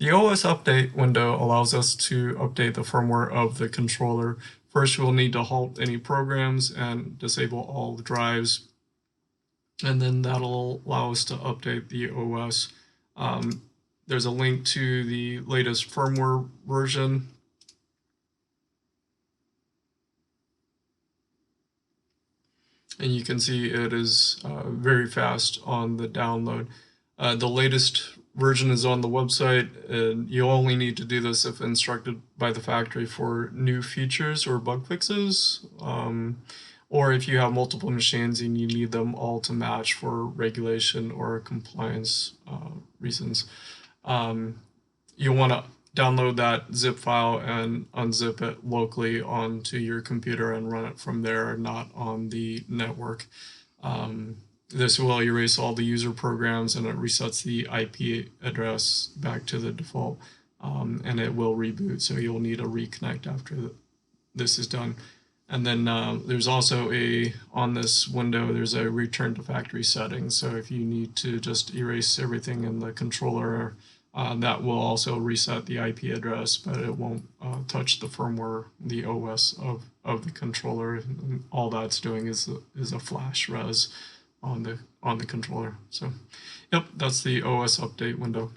The OS update window allows us to update the firmware of the controller. First, we'll need to halt any programs and disable all the drives, and then that'll allow us to update the OS. There's a link to the latest firmware version. And you can see it is very fast on the download. The latest version is on the website, and you only need to do this if instructed by the factory for new features or bug fixes, or if you have multiple machines and you need them all to match for regulation or compliance reasons. You want to download that zip file and unzip it locally onto your computer and run it from there, not on the network. This will erase all the user programs, and it resets the IP address back to the default, and it will reboot, so you'll need a reconnect after this is done. And then there's also on this window, there's a return to factory settings. So if you need to just erase everything in the controller, that will also reset the IP address, but it won't touch the firmware, the OS of the controller. And all that's doing is a flash res on the controller. So, yep, that's the OS update window.